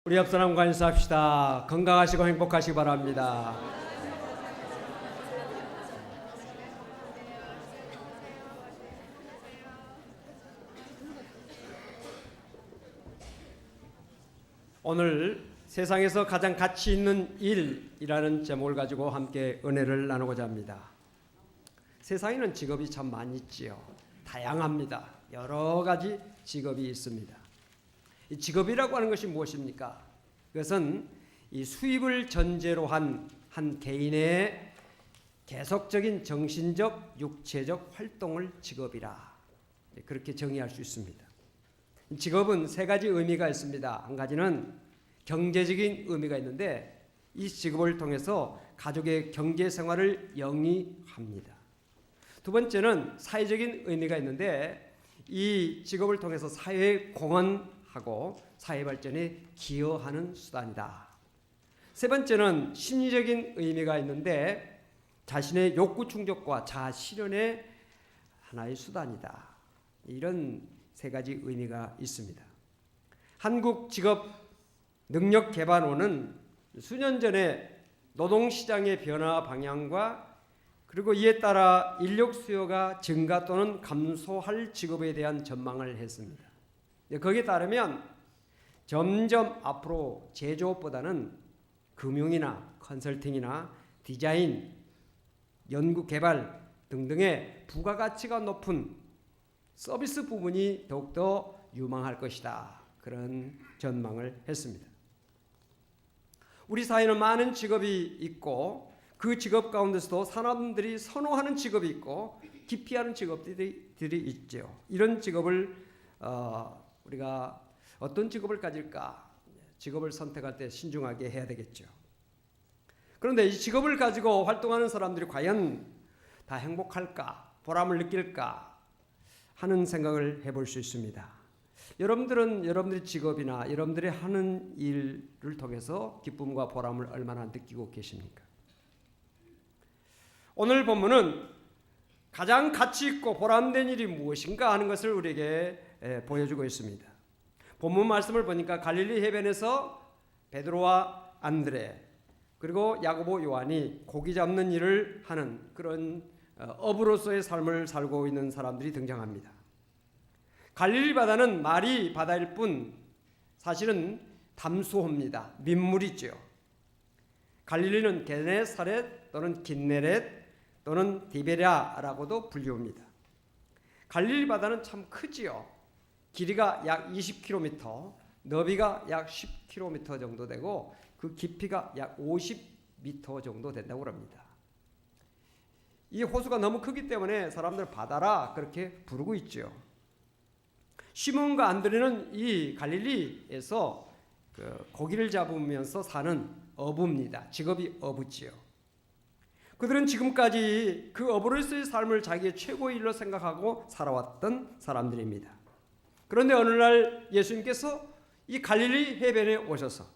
우리 옆 사람과 인사합시다. 건강하시고 행복하시기 바랍니다. 오늘 세상에서 가장 가치 있는 일이라는 제목을 가지고 함께 은혜를 나누고자 합니다. 세상에는 직업이 참 많이 있지요. 다양합니다. 여러 가지 직업이 있습니다. 이 직업이라고 하는 것이 무엇입니까? 그것은 이 수입을 전제로 한 개인의 계속적인 정신적, 육체적 활동을 직업이라 그렇게 정의할 수 있습니다. 직업은 세 가지 의미가 있습니다. 한 가지는 경제적인 의미가 있는데 이 직업을 통해서 가족의 경제 생활을 영위합니다. 두 번째는 사회적인 의미가 있는데 이 직업을 통해서 사회에 공헌하고 사회 발전에 기여하는 수단이다. 세 번째는 심리적인 의미가 있는데 자신의 욕구 충족과 자아 실현의 하나의 수단이다. 이런 세 가지 의미가 있습니다. 한국직업능력개발원은 수년 전에 노동시장의 변화 방향과 그리고 이에 따라 인력 수요가 증가 또는 감소할 직업에 대한 전망을 했습니다. 거기에 따르면 점점 앞으로 제조업보다는 금융이나 컨설팅이나 디자인, 연구 개발 등등의 부가가치가 높은 서비스 부분이 더욱더 유망할 것이다. 그런 전망을 했습니다. 우리 사회는 많은 직업이 있고 그 직업 가운데서도 사람들이 선호하는 직업이 있고 기피하는 직업들이 있죠. 이런 직업을 우리가 어떤 직업을 가질까? 직업을 선택할 때 신중하게 해야 되겠죠. 그런데 이 직업을 가지고 활동하는 사람들이 과연 다 행복할까? 보람을 느낄까? 하는 생각을 해볼 수 있습니다. 여러분들은 여러분들의 직업이나 여러분들이 하는 일을 통해서 기쁨과 보람을 얼마나 느끼고 계십니까? 오늘 본문은 가장 가치 있고 보람된 일이 무엇인가 하는 것을 우리에게 보여주고 있습니다. 본문 말씀을 보니까 갈릴리 해변에서 베드로와 안드레 그리고 야고보 요한이 고기 잡는 일을 하는 그런 어부로서의 삶을 살고 있는 사람들이 등장합니다. 갈릴리 바다는 말이 바다일 뿐 사실은 담수호입니다. 민물이죠. 갈릴리는 게네사렛 또는 긴네렛 또는 디베랴라고도 불리웁니다. 갈릴리 바다는 참 크지요. 길이가 약 20km, 너비가 약 10km 정도 되고 그 깊이가 약 50m 정도 된다고 합니다. 이 호수가 너무 크기 때문에 사람들 바다라 그렇게 부르고 있죠. 시몬과 안드레는 이 갈릴리에서 고기를 잡으면서 사는 어부입니다. 직업이 어부지요. 그들은 지금까지 그 어부로서의 삶을 자기의 최고의 일로 생각하고 살아왔던 사람들입니다. 그런데 어느 날 예수님께서 이 갈릴리 해변에 오셔서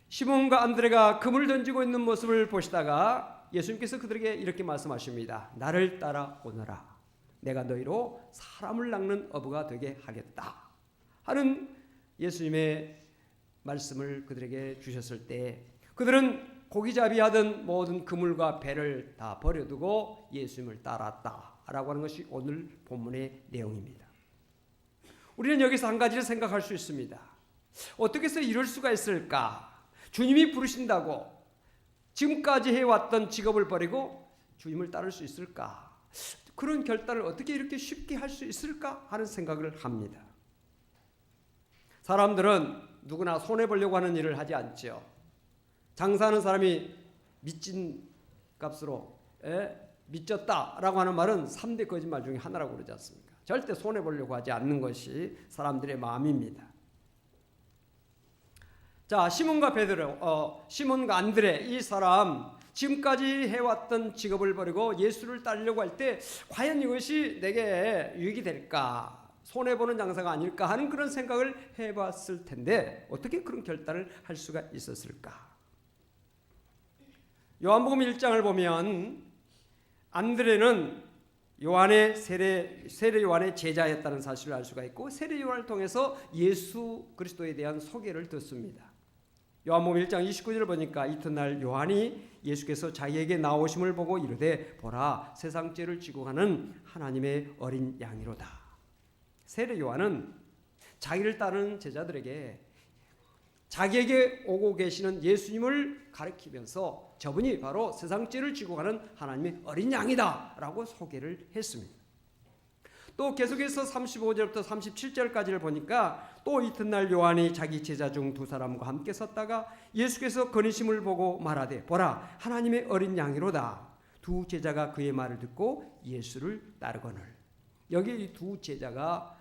시몬과 안드레가 그물을 던지고 있는 모습을 보시다가 예수님께서 그들에게 이렇게 말씀하십니다. 나를 따라오너라. 내가 너희로 사람을 낚는 어부가 되게 하겠다. 하는 예수님의 말씀을 그들에게 주셨을 때 그들은 고기잡이 하던 모든 그물과 배를 다 버려두고 예수님을 따랐다라고 하는 것이 오늘 본문의 내용입니다. 우리는 여기서 한 가지를 생각할 수 있습니다. 어떻게 해서 이럴 수가 있을까? 주님이 부르신다고 지금까지 해왔던 직업을 버리고 주님을 따를 수 있을까? 그런 결단을 어떻게 이렇게 쉽게 할 수 있을까 하는 생각을 합니다. 사람들은 누구나 손해보려고 하는 일을 하지 않죠. 장사하는 사람이 미친 값으로 미쳤다라고 하는 말은 3대 거짓말 중에 하나라고 그러지 않습니까? 절대 손해보려고 하지 않는 것이 사람들의 마음입니다. 자, 시몬과 베드로, 시몬과 안드레 이 사람 지금까지 해왔던 직업을 버리고 예수를 따르려고 할 때 과연 이것이 내게 유익이 될까? 손해보는 장사가 아닐까 하는 그런 생각을 해봤을 텐데 어떻게 그런 결단을 할 수가 있었을까? 요한복음 1장을 보면 안드레는 요한의 세례 요한의 제자였다는 사실을 알 수가 있고, 세례 요한을 통해서 예수 그리스도에 대한 소개를 듣습니다. 요한복음 1장 29절을 보니까 이튿날 요한이 예수께서 자기에게 나오심을 보고 이르되 보라 세상 죄를 지고 가는 하나님의 어린 양이로다. 세례 요한은 자기를 따르는 제자들에게 자기에게 오고 계시는 예수님을 가리키면서 저분이 바로 세상 죄를 지고 가는 하나님의 어린 양이다 라고 소개를 했습니다. 또 계속해서 35절부터 37절까지를 보니까 또 이튿날 요한이 자기 제자 중 두 사람과 함께 섰다가 예수께서 거니심을 보고 말하되 보라 하나님의 어린 양이로다. 두 제자가 그의 말을 듣고 예수를 따르거늘. 여기 이 두 제자가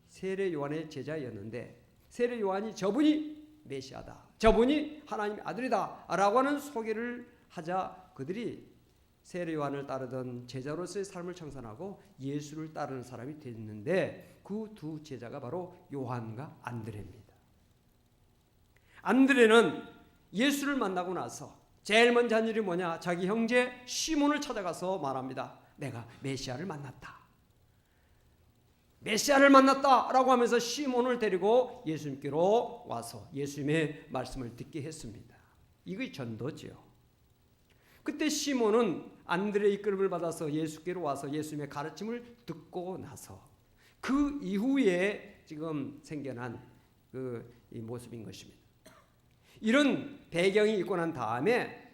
세례 요한의 제자였는데, 세례 요한이 저분이 메시아다, 저분이 하나님의 아들이다 라고 하는 소개를 하자 그들이 세례 요한을 따르던 제자로서의 삶을 청산하고 예수를 따르는 사람이 됐는데, 그 두 제자가 바로 요한과 안드레입니다. 안드레는 예수를 만나고 나서 제일 먼저 한 일이 뭐냐? 자기 형제 시몬을 찾아가서 말합니다. 내가 메시아를 만났다. 메시아를 만났다라고 하면서 시몬을 데리고 예수님께로 와서 예수님의 말씀을 듣게 했습니다. 이것이 전도지요. 그때 시몬은 안드레의 이끌음을 받아서 예수께로 와서 예수님의 가르침을 듣고 나서 그 이후에 지금 생겨난 이 모습인 것입니다. 이런 배경이 있고 난 다음에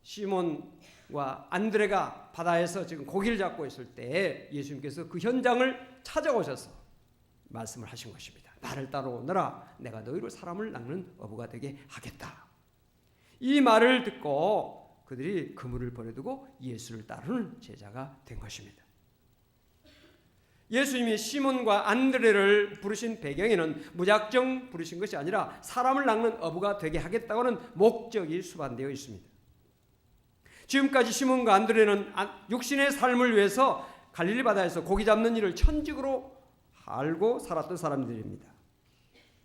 시몬과 안드레가 바다에서 지금 고기를 잡고 있을 때 예수님께서 그 현장을 찾아오셔서 말씀을 하신 것입니다. 나를 따라오너라. 내가 너희로 사람을 낚는 어부가 되게 하겠다. 이 말을 듣고 그들이 그물을 버려두고 예수를 따르는 제자가 된 것입니다. 예수님이 시몬과 안드레를 부르신 배경에는 무작정 부르신 것이 아니라 사람을 낚는 어부가 되게 하겠다고는 목적이 수반되어 있습니다. 지금까지 시몬과 안드레는 육신의 삶을 위해서 갈릴리 바다에서 고기 잡는 일을 천직으로 알고 살았던 사람들입니다.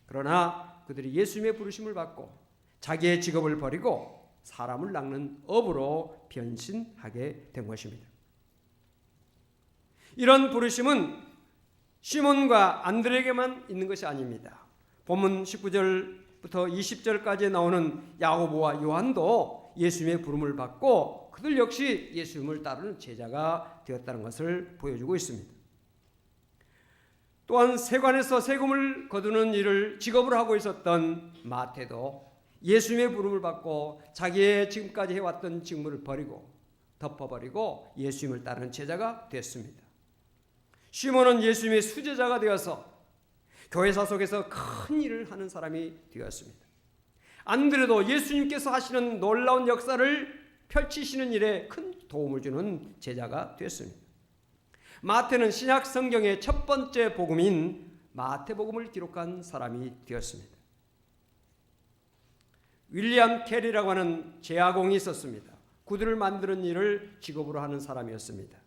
그러나 그들이 예수님의 부르심을 받고 자기의 직업을 버리고 사람을 낚는 어부로 변신하게 된 것입니다. 이런 부르심은 시몬과 안드레에게만 있는 것이 아닙니다. 본문 19절부터 20절까지 나오는 야고보와 요한도 예수님의 부름을 받고 그들 역시 예수님을 따르는 제자가 되었다는 것을 보여주고 있습니다. 또한 세관에서 세금을 거두는 일을 직업으로 하고 있었던 마태도 예수님의 부름을 받고 자기의 지금까지 해왔던 직무를 버리고 덮어버리고 예수님을 따르는 제자가 됐습니다. 시몬은 예수님의 수제자가 되어서 교회사 속에서 큰 일을 하는 사람이 되었습니다. 안드레도 예수님께서 하시는 놀라운 역사를 펼치시는 일에 큰 도움을 주는 제자가 됐습니다. 마태는 신약 성경의 첫 번째 복음인 마태복음을 기록한 사람이 되었습니다. 윌리엄 캐리라고 하는 제아공이 있었습니다. 구두를 만드는 일을 직업으로 하는 사람이었습니다.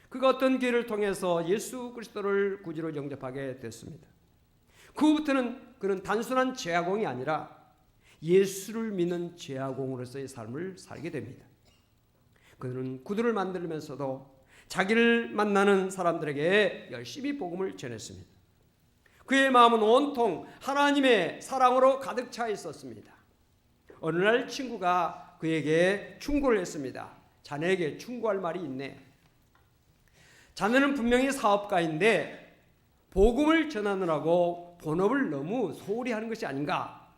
그가 어떤 기회를 통해서 예수 그리스도를 구주로 영접하게 됐습니다. 그 후부터는 그는 단순한 제아공이 아니라 예수를 믿는 제아공으로서의 삶을 살게 됩니다. 그는 구두를 만들면서도 자기를 만나는 사람들에게 열심히 복음을 전했습니다. 그의 마음은 온통 하나님의 사랑으로 가득 차 있었습니다. 어느 날 친구가 그에게 충고를 했습니다. 자네에게 충고할 말이 있네. 자네는 분명히 사업가인데 복음을 전하느라고 본업을 너무 소홀히 하는 것이 아닌가?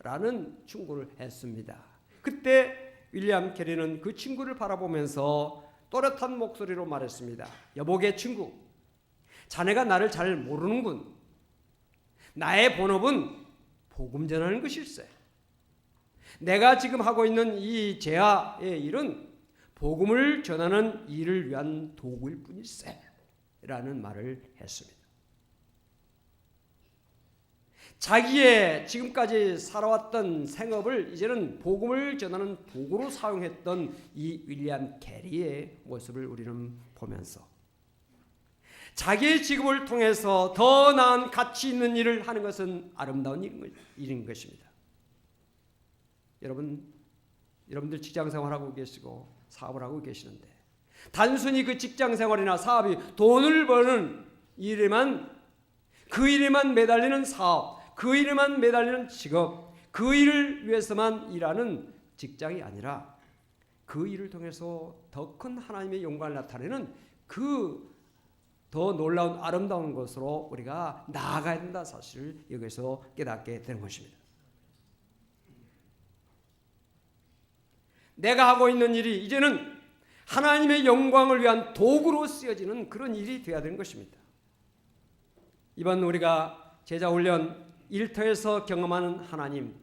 라는 충고를 했습니다. 그때 윌리엄 캐리는 그 친구를 바라보면서 또렷한 목소리로 말했습니다. 여보게 친구, 자네가 나를 잘 모르는군. 나의 본업은 복음 전하는 것일세. 내가 지금 하고 있는 이 제아의 일은 복음을 전하는 일을 위한 도구일 뿐일세. 라는 말을 했습니다. 자기의 지금까지 살아왔던 생업을 이제는 복음을 전하는 도구로 사용했던 이 윌리엄 캐리의 모습을 우리는 보면서 자기의 직업을 통해서 더 나은 가치 있는 일을 하는 것은 아름다운 일인 것입니다. 여러분들 직장 생활하고 계시고 사업을 하고 계시는데 단순히 그 직장 생활이나 사업이 돈을 버는 일에만, 그 일에만 매달리는 사업, 그 일에만 매달리는 직업, 그 일을 위해서만 일하는 직장이 아니라 그 일을 통해서 더 큰 하나님의 영광을 나타내는 그 더 놀라운 아름다운 것으로 우리가 나아가야 된다는 사실을 여기서 깨닫게 되는 것입니다. 내가 하고 있는 일이 이제는 하나님의 영광을 위한 도구로 쓰여지는 그런 일이 되어야 되는 것입니다. 이번 우리가 제자훈련 일터에서 경험하는 하나님,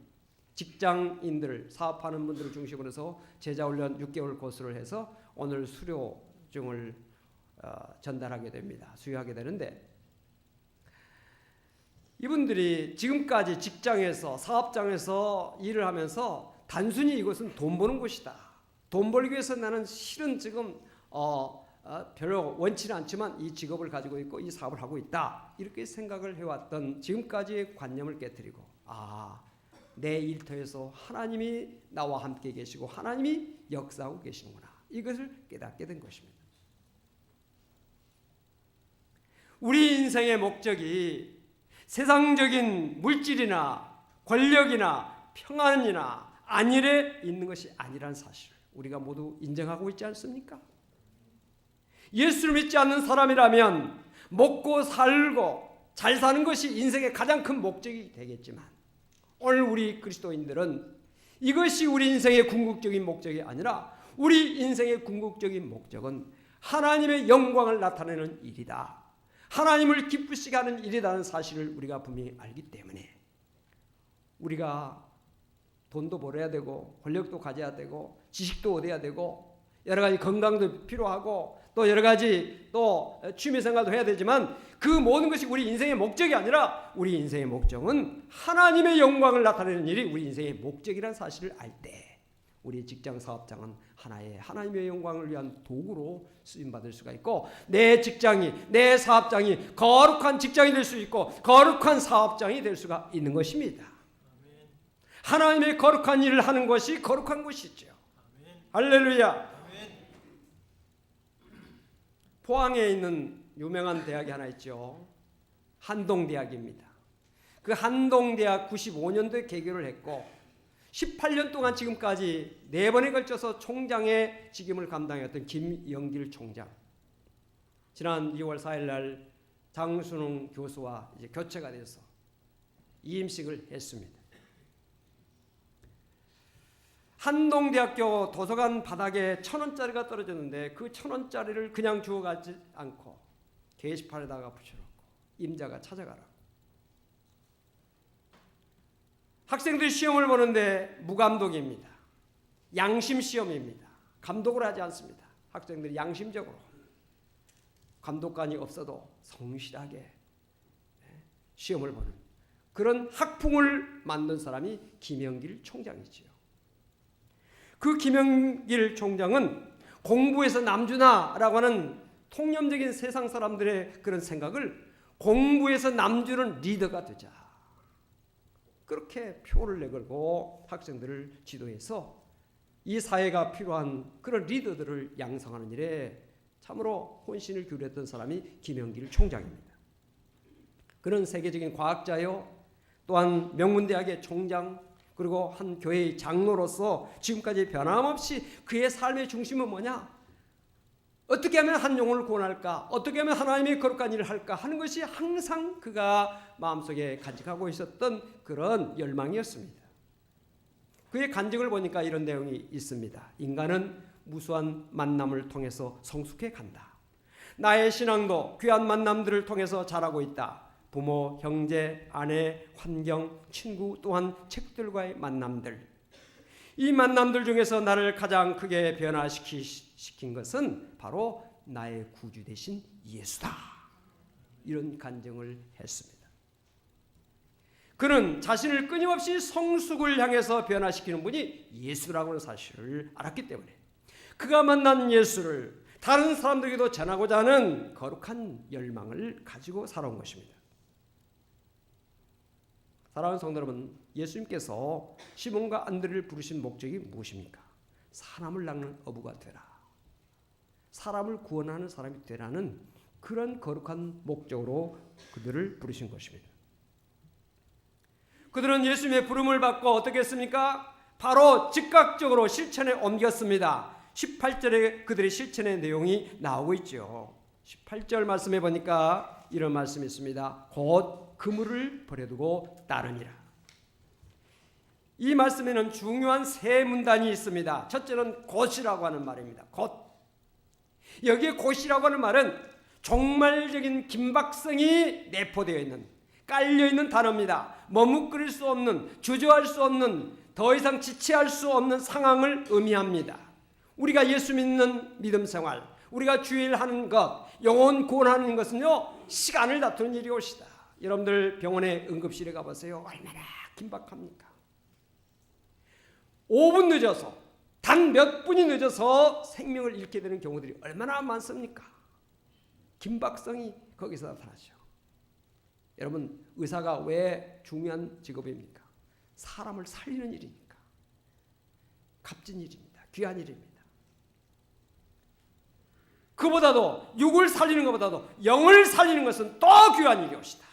직장인들, 사업하는 분들을 중심으로 해서 제자훈련 6개월 코스를 해서 오늘 수료증을 전달하게 됩니다. 수여하게 되는데, 이분들이 지금까지 직장에서, 사업장에서 일을 하면서 단순히 이것은 돈 버는 곳이다, 돈 벌기 위해서 나는 실은 지금 별로 원치는 않지만 이 직업을 가지고 있고 이 사업을 하고 있다, 이렇게 생각을 해왔던 지금까지의 관념을 깨뜨리고, 내 일터에서 하나님이 나와 함께 계시고 하나님이 역사하고 계시는구나, 이것을 깨닫게 된 것입니다. 우리 인생의 목적이 세상적인 물질이나 권력이나 평안이나 안일에 있는 것이 아니라는 사실을 우리가 모두 인정하고 있지 않습니까? 예수를 믿지 않는 사람이라면 먹고 살고 잘 사는 것이 인생의 가장 큰 목적이 되겠지만, 오늘 우리 그리스도인들은 이것이 우리 인생의 궁극적인 목적이 아니라 우리 인생의 궁극적인 목적은 하나님의 영광을 나타내는 일이다, 하나님을 기쁘시게 하는 일이라는 사실을 우리가 분명히 알기 때문에 우리가 돈도 벌어야 되고 권력도 가져야 되고 지식도 얻어야 되고 여러 가지 건강도 필요하고 또 여러 가지 또 취미생활도 해야 되지만, 그 모든 것이 우리 인생의 목적이 아니라 우리 인생의 목적은 하나님의 영광을 나타내는 일이 우리 인생의 목적이라는 사실을 알 때 우리 직장 사업장은 하나의 하나님의 영광을 위한 도구로 쓰임받을 수가 있고, 내 직장이, 내 사업장이 거룩한 직장이 될 수 있고 거룩한 사업장이 될 수가 있는 것입니다. 아멘. 하나님의 거룩한 일을 하는 것이 거룩한 것이죠. 아멘. 할렐루야. 아멘. 포항에 있는 유명한 대학이 하나 있죠. 한동대학입니다. 그 한동대학 95년도에 개교를 했고 18년 동안 지금까지 4번에 걸쳐서 총장의 직임을 감당했던 김영길 총장, 지난 2월 4일 날 장순웅 교수와 이제 교체가 돼서 이임식을 했습니다. 한동대학교 도서관 바닥에 1,000원짜리가 떨어졌는데 그 1,000원짜리를 그냥 주워가지 않고 게시판에다가 붙여놓고 임자가 찾아가라고. 학생들이 시험을 보는데 무감독입니다. 양심 시험입니다. 감독을 하지 않습니다. 학생들이 양심적으로, 감독관이 없어도 성실하게 시험을 보는 그런 학풍을 만든 사람이 김영길 총장이지요. 그 김영길 총장은 공부에서 남주나라고 하는 통념적인 세상 사람들의 그런 생각을 공부에서 남주는 리더가 되자, 그렇게 표를 내걸고 학생들을 지도해서 이 사회가 필요한 그런 리더들을 양성하는 일에 참으로 혼신을 기울였던 사람이 김영길 총장입니다. 그는 세계적인 과학자요, 또한 명문대학의 총장, 그리고 한 교회의 장로로서 지금까지 변함없이 그의 삶의 중심은 뭐냐? 어떻게 하면 한 영혼을 구원할까? 어떻게 하면 하나님의 거룩한 일을 할까? 하는 것이 항상 그가 마음속에 간직하고 있었던 그런 열망이었습니다. 그의 간증을 보니까 이런 내용이 있습니다. 인간은 무수한 만남을 통해서 성숙해 간다. 나의 신앙도 귀한 만남들을 통해서 자라고 있다. 부모, 형제, 아내, 환경, 친구, 또한 책들과의 만남들. 이 만남들 중에서 나를 가장 크게 변화시킨 것은 바로 나의 구주 되신 예수다. 이런 간증을 했습니다. 그는 자신을 끊임없이 성숙을 향해서 변화시키는 분이 예수라고 하는 사실을 알았기 때문에 그가 만난 예수를 다른 사람들에게도 전하고자 하는 거룩한 열망을 가지고 살아온 것입니다. 사랑하는 성도 여러분, 예수님께서 시몬과 안드레를 부르신 목적이 무엇입니까? 사람을 낚는 어부가 되라. 사람을 구원하는 사람이 되라는 그런 거룩한 목적으로 그들을 부르신 것입니다. 그들은 예수님의 부름을 받고 어떻게 했습니까? 바로 즉각적으로 실천에 옮겼습니다. 18절에 그들의 실천의 내용이 나오고 있죠. 18절 말씀해 보니까 이런 말씀이 있습니다. 곧 그물을 버려두고 따르니라. 이 말씀에는 중요한 세 문단이 있습니다. 첫째는 곧이라고 하는 말입니다. 곧. 여기에 곧이라고 하는 말은 종말적인 긴박성이 내포되어 있는, 깔려있는 단어입니다. 머뭇거릴 수 없는, 주저할 수 없는, 더 이상 지체할 수 없는 상황을 의미합니다. 우리가 예수 믿는 믿음 생활, 우리가 주일하는 것, 영혼 구원하는 것은요, 시간을 다투는 일이 옵시다. 여러분들 병원에 응급실에 가보세요. 얼마나 긴박합니까? 5분 늦어서, 단 몇 분이 늦어서 생명을 잃게 되는 경우들이 얼마나 많습니까? 긴박성이 거기서 나타나죠. 여러분, 의사가 왜 중요한 직업입니까? 사람을 살리는 일이니까. 값진 일입니다. 귀한 일입니다. 그보다도 육을 살리는 것보다도 영을 살리는 것은 더 귀한 일이옵시다.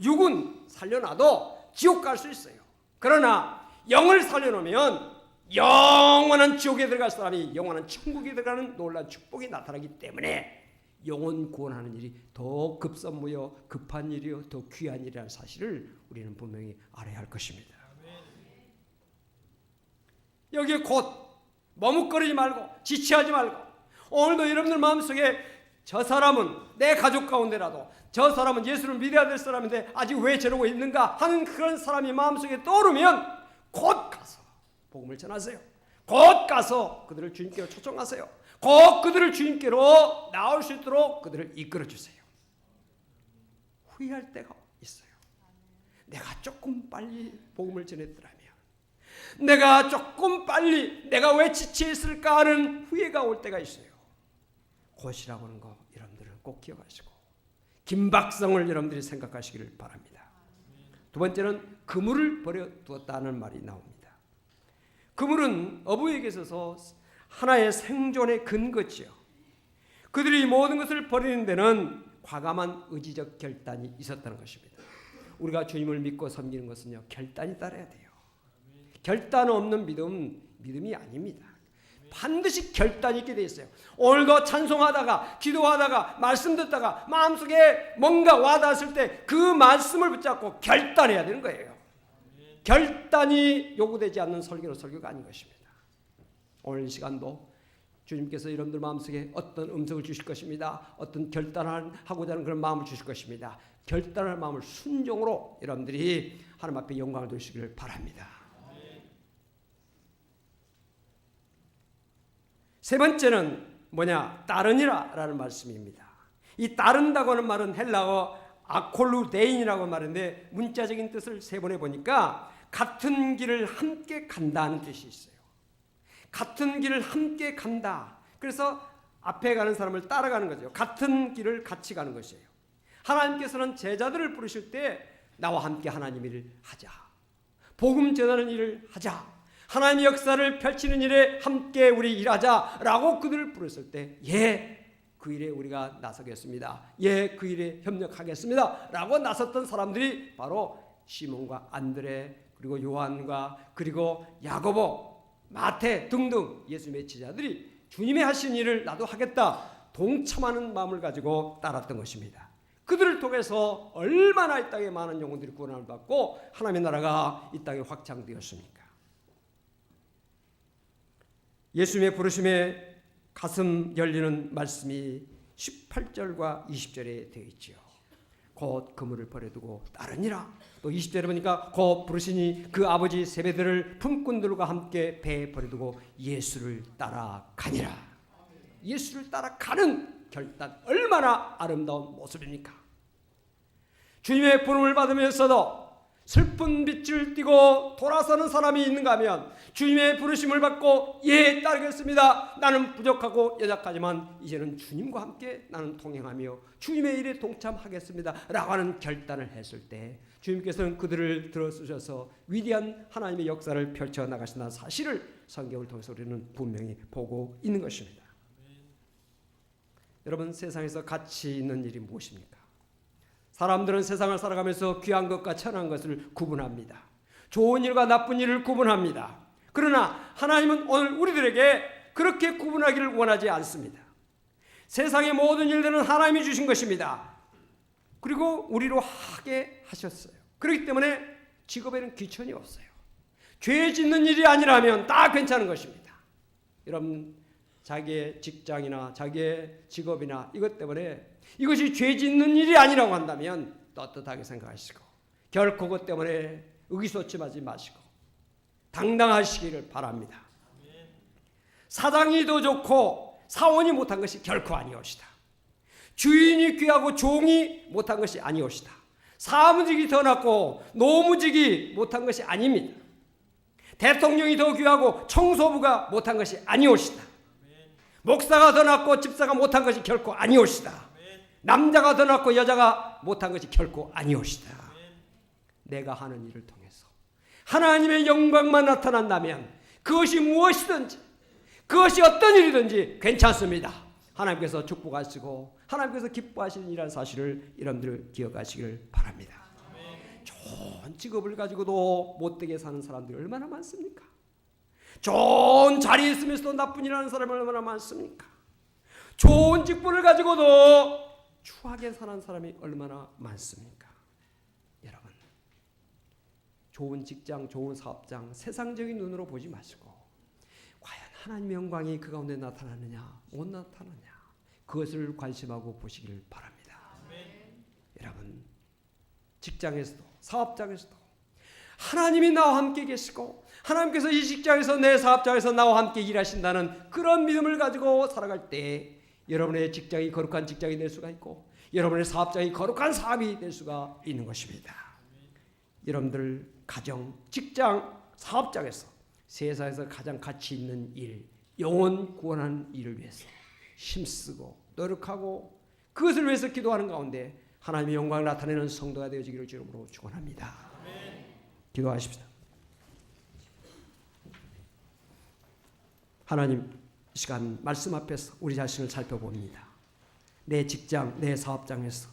육은 살려놔도 지옥 갈 수 있어요. 그러나 영을 살려놓으면 영원한 지옥에 들어갈 사람이 영원한 천국에 들어가는 놀라운 축복이 나타나기 때문에 영혼 구원하는 일이 더 급선무요, 급한 일이요, 더 귀한 일이라는 사실을 우리는 분명히 알아야 할 것입니다. 여기에 곧 머뭇거리지 말고 지체하지 말고, 오늘도 여러분들 마음속에 저 사람은 내 가족 가운데라도 저 사람은 예수를 믿어야 될 사람인데 아직 왜 저러고 있는가 하는 그런 사람이 마음속에 떠오르면 곧 가서 복음을 전하세요. 곧 가서 그들을 주님께로 초청하세요. 곧 그들을 주님께로 나올 수 있도록 그들을 이끌어 주세요. 후회할 때가 있어요. 내가 조금 빨리 복음을 전했더라면, 내가 조금 빨리 내가 왜 지치해 있을까 하는 후회가 올 때가 있어요. 곧이라고 하는 거 여러분들은 꼭 기억하시고 긴박성을 여러분들이 생각하시기를 바랍니다. 두 번째는 그물을 버려두었다는 말이 나옵니다. 그물은 어부에게 있어서 하나의 생존의 근거지요. 그들이 모든 것을 버리는 데는 과감한 의지적 결단이 있었다는 것입니다. 우리가 주님을 믿고 섬기는 것은요, 결단이 따라야 돼요. 결단 없는 믿음이 아닙니다. 반드시 결단이 있게 돼 있어요. 오늘도 찬송하다가 기도하다가 말씀 듣다가 마음속에 뭔가 와닿았을 때 그 말씀을 붙잡고 결단해야 되는 거예요. 결단이 요구되지 않는 설교는 설교가 아닌 것입니다. 오늘 이 시간도 주님께서 여러분들 마음속에 어떤 음성을 주실 것입니다. 어떤 결단을 하고자 하는 그런 마음을 주실 것입니다. 결단할 마음을 순종으로 여러분들이 하나님 앞에 영광을 돌리시기를 바랍니다. 세 번째는 뭐냐? 따르니라 라는 말씀입니다. 이 따른다고 하는 말은 헬라어 아콜루데인이라고 말인데 문자적인 뜻을 세 번 해보니까 같은 길을 함께 간다는 뜻이 있어요. 같은 길을 함께 간다. 그래서 앞에 가는 사람을 따라가는 거죠. 같은 길을 같이 가는 것이에요. 하나님께서는 제자들을 부르실 때 나와 함께 하나님 일을 하자. 복음 전하는 일을 하자. 하나님의 역사를 펼치는 일에 함께 우리 일하자라고 그들을 부르실 때 그 일에 우리가 나서겠습니다. 그 일에 협력하겠습니다. 라고 나섰던 사람들이 바로 시몬과 안드레, 그리고 요한과 그리고 야고보, 마태 등등 예수님의 제자들이 주님의 하신 일을 나도 하겠다 동참하는 마음을 가지고 따랐던 것입니다. 그들을 통해서 얼마나 이 땅에 많은 영혼들이 구원을 받고 하나님의 나라가 이 땅에 확장되었습니까? 예수님의 부르심에 가슴 열리는 말씀이 18절과 20절에 되어 있지요. 곧 그물을 버려두고 따르니라. 또 20절에 보니까 곧 부르시니 그 아버지 세배들을 품꾼들과 함께 배에 버려두고 예수를 따라가니라. 예수를 따라가는 결단, 얼마나 아름다운 모습입니까? 주님의 부름을 받으면서도 슬픈 빛을 띠고 돌아서는 사람이 있는가 하면 주님의 부르심을 받고 따르겠습니다. 나는 부족하고 연약하지만 이제는 주님과 함께 나는 동행하며 주님의 일에 동참하겠습니다. 라고 하는 결단을 했을 때 주님께서는 그들을 들어주셔서 위대한 하나님의 역사를 펼쳐나가신다는 사실을 성경을 통해서 우리는 분명히 보고 있는 것입니다. 여러분, 세상에서 가치 있는 일이 무엇입니까? 사람들은 세상을 살아가면서 귀한 것과 천한 것을 구분합니다. 좋은 일과 나쁜 일을 구분합니다. 그러나 하나님은 오늘 우리들에게 그렇게 구분하기를 원하지 않습니다. 세상의 모든 일들은 하나님이 주신 것입니다. 그리고 우리로 하게 하셨어요. 그렇기 때문에 직업에는 귀천이 없어요. 죄 짓는 일이 아니라면 다 괜찮은 것입니다. 여러분, 자기의 직장이나 자기의 직업이나 이것 때문에 이것이 죄 짓는 일이 아니라고 한다면 떳떳하게 생각하시고 결코 그것 때문에 의기소침하지 마시고 당당하시기를 바랍니다. 사장이 더 좋고 사원이 못한 것이 결코 아니옵시다. 주인이 귀하고 종이 못한 것이 아니옵시다. 사무직이 더 낫고 노무직이 못한 것이 아닙니다. 대통령이 더 귀하고 청소부가 못한 것이 아니옵시다. 목사가 더 낫고 집사가 못한 것이 결코 아니옵시다. 남자가 더 낫고 여자가 못한 것이 결코 아니옵시다. 내가 하는 일을 통해서 하나님의 영광만 나타난다면 그것이 무엇이든지 그것이 어떤 일이든지 괜찮습니다. 하나님께서 축복하시고 하나님께서 기뻐하시는 이라는 사실을 여러분들 기억하시기를 바랍니다. 좋은 직업을 가지고도 못되게 사는 사람들이 얼마나 많습니까? 좋은 자리에 있으면서도 나쁜 일 하는 사람이 얼마나 많습니까? 좋은 직분을 가지고도 추하게 사는 사람이 얼마나 많습니까? 여러분, 좋은 직장, 좋은 사업장, 세상적인 눈으로 보지 마시고 과연 하나님의 영광이 그 가운데 나타나느냐 못 나타나느냐 그것을 관심하고 보시길 바랍니다. 여러분, 직장에서도 사업장에서도 하나님이 나와 함께 계시고 하나님께서 이 직장에서 내 사업장에서 나와 함께 일하신다는 그런 믿음을 가지고 살아갈 때 여러분의 직장이 거룩한 직장이 될 수가 있고 여러분의 사업장이 거룩한 사업이 될 수가 있는 것입니다. 여러분들 가정, 직장, 사업장에서 세상에서 가장 가치 있는 일, 영혼 구원하는 일을 위해서 힘쓰고 노력하고 그것을 위해서 기도하는 가운데 하나님의 영광을 나타내는 성도가 되어지기를 주님으로 축원합니다. 기도하십시다. 하나님, 이 시간 말씀 앞에서 우리 자신을 살펴봅니다. 내 직장, 내 사업장에서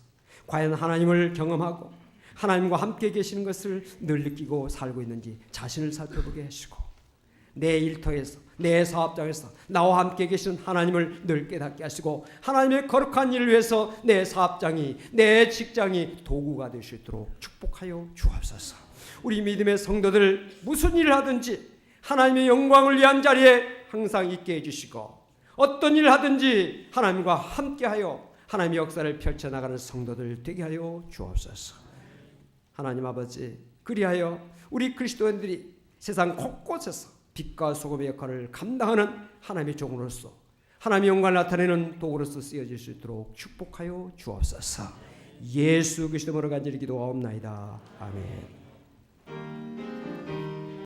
과연 하나님을 경험하고 하나님과 함께 계시는 것을 늘 느끼고 살고 있는지 자신을 살펴보게 하시고 내 일터에서 내 사업장에서 나와 함께 계신 하나님을 늘 깨닫게 하시고 하나님의 거룩한 일을 위해서 내 사업장이 내 직장이 도구가 될 수 있도록 축복하여 주옵소서. 우리 믿음의 성도들 무슨 일을 하든지 하나님의 영광을 위한 자리에 항상 있게 해주시고 어떤 일을 하든지 하나님과 함께하여 하나님의 역사를 펼쳐나가는 성도들 되게 하여 주옵소서. 하나님 아버지, 그리하여 우리 그리스도인들이 세상 곳곳에서 빛과 소금의 역할을 감당하는 하나님의 종으로서 하나님의 영광을 나타내는 도구로서 쓰여질 수 있도록 축복하여 주옵소서. 예수 그리스도 이름으로 간절히 기도하옵나이다. 아멘.